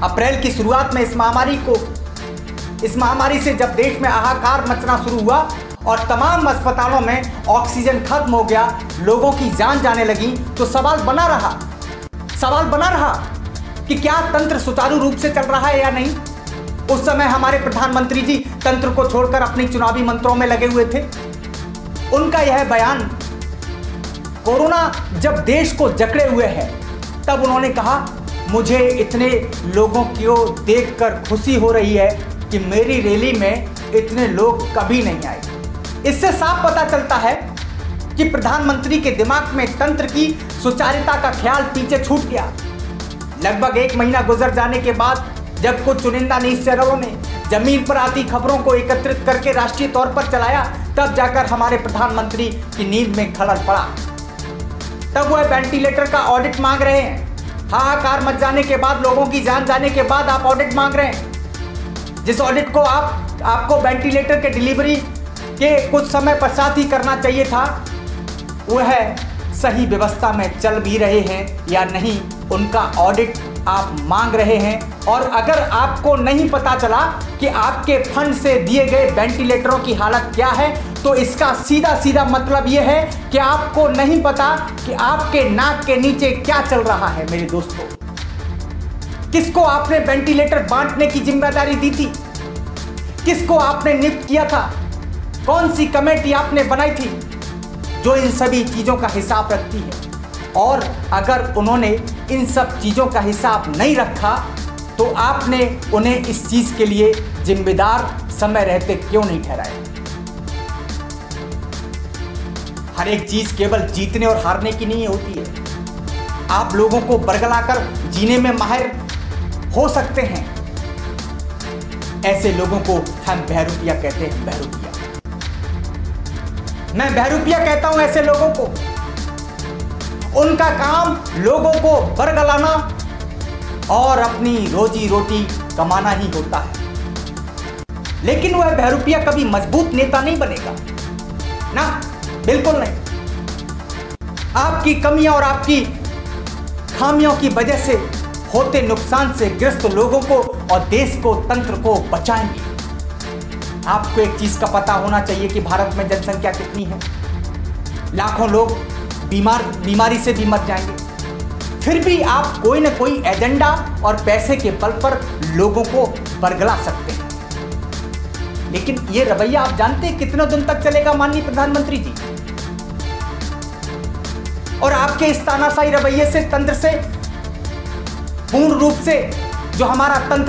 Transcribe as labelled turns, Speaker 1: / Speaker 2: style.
Speaker 1: अप्रैल की शुरुआत में इस महामारी से जब देश में हाहाकार मचना शुरू हुआ और तमाम अस्पतालों में ऑक्सीजन खत्म हो गया, लोगों की जान जाने लगी, तो सवाल बना रहा कि क्या तंत्र सुचारू रूप से चल रहा है या नहीं। उस समय हमारे प्रधानमंत्री जी तंत्र को छोड़कर अपनी चुनावी मंत्रों में लगे हुए थे। उनका यह बयान, कोरोना जब देश को जकड़े हुए है, तब उन्होंने कहा, मुझे इतने लोगों को देखकर खुशी हो रही है कि मेरी रैली में इतने लोग कभी नहीं आए। इससे साफ पता चलता है कि प्रधानमंत्री के दिमाग में तंत्र की सुचारुता का ख्याल पीछे छूट गया। लगभग 1 महीना गुजर जाने के बाद जब कुछ चुनिंदा न्यूज़ चैनलों ने जमीन पर आती खबरों को एकत्रित करके राष्ट्रीय तौर पर चलाया, तब जाकर हमारे प्रधानमंत्री की नींद में खलल पड़ा। तब वह वेंटिलेटर का ऑडिट मांग रहे हैं। हाहाकार मच जाने के बाद, लोगों की जान जाने के बाद आप ऑडिट मांग रहे हैं। जिस ऑडिट को आपको वेंटिलेटर के डिलीवरी के कुछ समय पश्चात ही करना चाहिए था, वह सही व्यवस्था में चल भी रहे हैं या नहीं, उनका ऑडिट आप मांग रहे हैं। और अगर आपको नहीं पता चला कि आपके फंड से दिए गए वेंटिलेटरों की हालत क्या है, तो इसका सीधा मतलब यह है कि आपको नहीं पता कि आपके नाक के नीचे क्या चल रहा है। मेरे दोस्तों, किसको आपने वेंटिलेटर बांटने की जिम्मेदारी दी थी? किसको आपने नियुक्त किया था? कौन सी कमेटी आपने बनाई थी जो इन सभी चीजों का हिसाब रखती है? और अगर उन्होंने इन सब चीजों का हिसाब नहीं रखा, तो आपने उन्हें इस चीज के लिए जिम्मेदार समय रहते क्यों नहीं ठहराया? हर एक चीज केवल जीतने और हारने की नहीं होती है। आप लोगों को बरगलाकर जीने में माहिर हो सकते हैं। ऐसे लोगों को हम बहरूपिया कहते हैं। बहरूपिया, मैं बहरूपिया कहता हूं ऐसे लोगों को। उनका काम लोगों को बरगलाना और अपनी रोजी रोटी कमाना ही होता है। लेकिन वह बहरूपिया कभी मजबूत नेता नहीं बनेगा ना, बिल्कुल नहीं। आपकी कमियां और आपकी खामियों की वजह से होते नुकसान से ग्रस्त लोगों को और देश को, तंत्र को बचाएंगे। आपको एक चीज का पता होना चाहिए कि भारत में जनसंख्या कितनी है। लाखों लोग बीमारी से भी मर जाएंगे, फिर भी आप कोई ना कोई एजेंडा और पैसे के बल पर लोगों को बरगला सकते हैं। लेकिन ये रवैया आप जानते हैं कितने दिन तक चलेगा, माननीय प्रधानमंत्री जी? और आपके इस तानाशाही रवैये से, तंत्र से, पूर्ण रूप से जो हमारा तंत्र